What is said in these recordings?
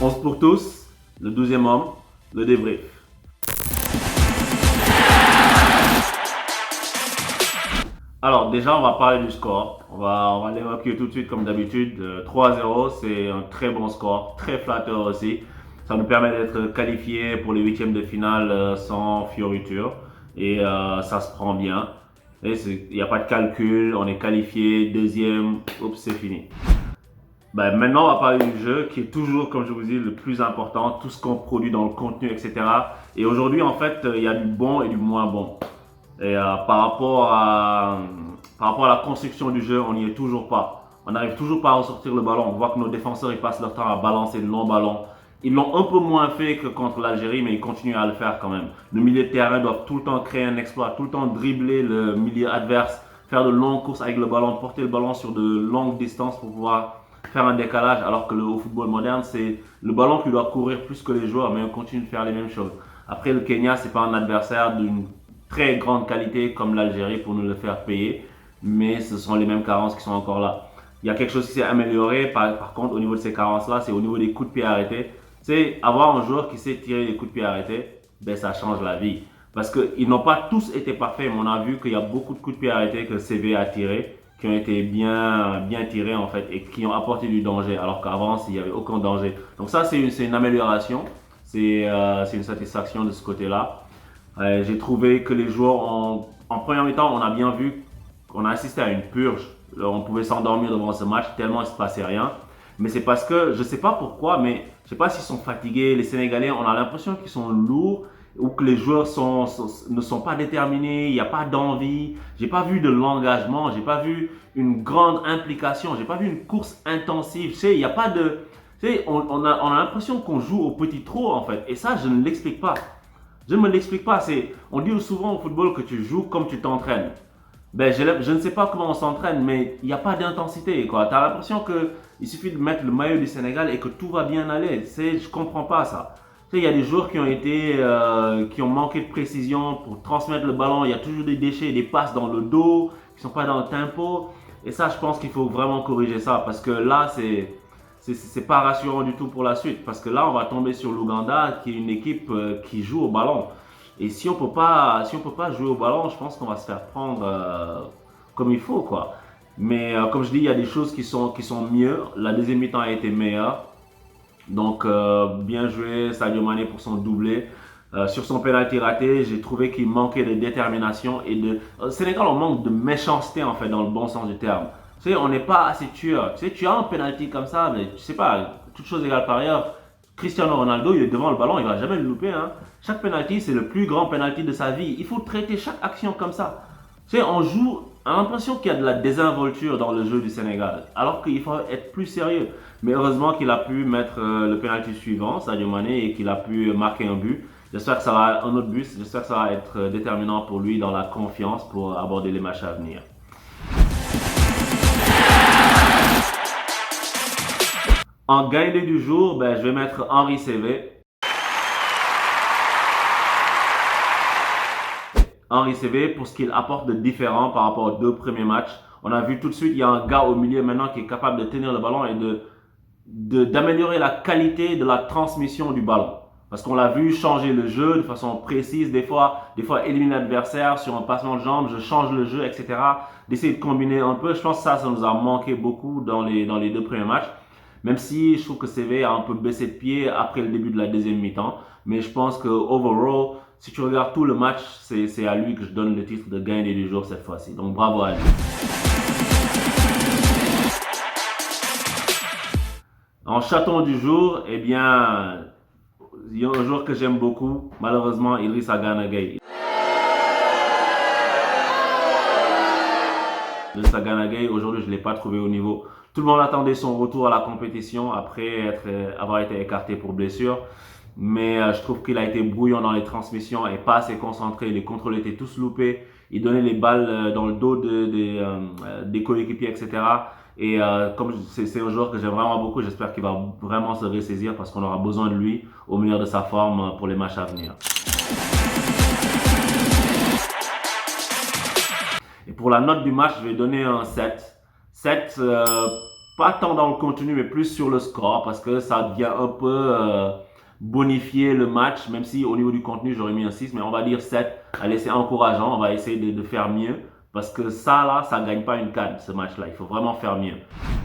11 pour tous, le 12e homme, le débrief. Alors déjà, on va parler du score. On va l'évoquer tout de suite comme d'habitude. 3-0, c'est un très bon score, très flatteur aussi. Ça nous permet d'être qualifiés pour les huitièmes de finale sans fioriture. Et ça se prend bien. Il n'y a pas de calcul, on est qualifié, deuxième, oups, c'est fini. Maintenant, on va parler du jeu qui est toujours, comme je vous dis, le plus important, tout ce qu'on produit dans le contenu, etc. Et aujourd'hui, en fait, il y a du bon et du moins bon. Et par rapport à la construction du jeu, on n'y est toujours pas. On n'arrive toujours pas à ressortir le ballon. On voit que nos défenseurs ils passent leur temps à balancer de longs ballons. Ils l'ont un peu moins fait que contre l'Algérie, mais ils continuent à le faire quand même. Le milieu de terrain doivent tout le temps créer un exploit, tout le temps dribbler le milieu adverse, faire de longues courses avec le ballon, porter le ballon sur de longues distances pour pouvoir faire un décalage. Alors que au football moderne, c'est le ballon qui doit courir plus que les joueurs, mais on continue de faire les mêmes choses. Après, le Kenya, c'est pas un adversaire d'une très grande qualité comme l'Algérie pour nous le faire payer, mais ce sont les mêmes carences qui sont encore là. Il y a quelque chose qui s'est amélioré, par contre, au niveau de ces carences-là, c'est au niveau des coups de pied arrêtés. C'est avoir un joueur qui sait tirer des coups de pied arrêtés, ça change la vie. Parce qu'ils n'ont pas tous été parfaits, mais on a vu qu'il y a beaucoup de coups de pied arrêtés que CV a tirés, qui ont été bien tirés en fait, et qui ont apporté du danger, alors qu'avant, il n'y avait aucun danger. Donc ça, c'est une amélioration, c'est une satisfaction de ce côté-là. J'ai trouvé que les joueurs, en première mi-temps, on a bien vu qu'on a assisté à une purge. On pouvait s'endormir devant ce match tellement il ne se passait rien. Mais c'est parce que, je ne sais pas pourquoi, mais je ne sais pas s'ils sont fatigués. Les Sénégalais, on a l'impression qu'ils sont lourds ou que les joueurs ne sont pas déterminés, il n'y a pas d'envie. J'ai pas vu de l'engagement, j'ai pas vu une grande implication, j'ai pas vu une course intensive. Tu sais, il n'y a pas de... Tu sais, on a l'impression qu'on joue au petit trot en fait. Et ça, je ne l'explique pas. Je ne me l'explique pas. On dit souvent au football que tu joues comme tu t'entraînes. Je ne sais pas comment on s'entraîne, mais il n'y a pas d'intensité. Tu as l'impression qu'il suffit de mettre le maillot du Sénégal et que tout va bien aller. Je ne comprends pas ça. Il y a des joueurs qui ont manqué de précision pour transmettre le ballon. Il y a toujours des déchets, des passes dans le dos qui ne sont pas dans le tempo. Et ça, je pense qu'il faut vraiment corriger ça parce que là, c'est pas rassurant du tout pour la suite. Parce que là, on va tomber sur l'Ouganda qui est une équipe qui joue au ballon. Et si on peut pas jouer au ballon, je pense qu'on va se faire prendre comme il faut, quoi. Mais comme je dis, il y a des choses qui sont mieux. La deuxième mi-temps a été meilleure. Donc, bien joué Sadio Mané pour son doublé. Sur son penalty raté, j'ai trouvé qu'il manquait de détermination et Au Sénégal, on manque de méchanceté, en fait, dans le bon sens du terme. Tu sais, on n'est pas assez tueur. Tu sais, tu as un penalty comme ça, mais tu sais pas, toute chose égale par ailleurs. Cristiano Ronaldo, il est devant le ballon, il va jamais le louper. Hein. Chaque penalty, c'est le plus grand penalty de sa vie. Il faut traiter chaque action comme ça. Tu sais, on joue, on a l'impression qu'il y a de la désinvolture dans le jeu du Sénégal, alors qu'il faut être plus sérieux. Mais heureusement qu'il a pu mettre le penalty suivant, Sadio Mané, et qu'il a pu marquer un but. J'espère que ça va un autre but. J'espère que ça va être déterminant pour lui dans la confiance pour aborder les matchs à venir. En gagnant du jour, je vais mettre Henri CV. Henri CV pour ce qu'il apporte de différent par rapport aux deux premiers matchs. On a vu tout de suite, il y a un gars au milieu maintenant qui est capable de tenir le ballon et d'améliorer la qualité de la transmission du ballon. Parce qu'on l'a vu changer le jeu de façon précise, des fois éliminer l'adversaire sur un passement de jambes, je change le jeu, etc. D'essayer de combiner un peu. Je pense que ça nous a manqué beaucoup dans les deux premiers matchs. Même si je trouve que CV a un peu baissé de pied après le début de la deuxième mi-temps. Mais je pense que overall, si tu regardes tout le match, c'est à lui que je donne le titre de gagnant du jour cette fois-ci. Donc bravo à lui. En chaton du jour, eh bien, il y a un joueur que j'aime beaucoup. Malheureusement, Idrissa Gana Gueye. Idrissa Gana Gueye, aujourd'hui, je ne l'ai pas trouvé au niveau. Tout le monde attendait son retour à la compétition après avoir été écarté pour blessure. Mais je trouve qu'il a été brouillon dans les transmissions et pas assez concentré. Les contrôles étaient tous loupés. Il donnait les balles dans le dos des coéquipiers, etc. Et comme c'est un joueur que j'aime vraiment beaucoup, j'espère qu'il va vraiment se ressaisir parce qu'on aura besoin de lui au meilleur de sa forme pour les matchs à venir. Et pour la note du match, je vais donner un 7. 7 pas tant dans le contenu, mais plus sur le score, parce que ça devient un peu bonifier le match, même si au niveau du contenu, j'aurais mis un 6, mais on va dire 7. Allez, c'est encourageant, on va essayer de faire mieux, parce que ça, là, ça gagne pas une CAN, ce match-là. Il faut vraiment faire mieux.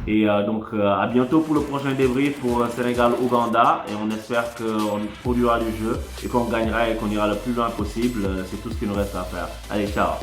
Et donc, à bientôt pour le prochain débrief pour Sénégal-Ouganda, et on espère qu'on produira du jeu, et qu'on gagnera et qu'on ira le plus loin possible. C'est tout ce qu'il nous reste à faire. Allez, ciao!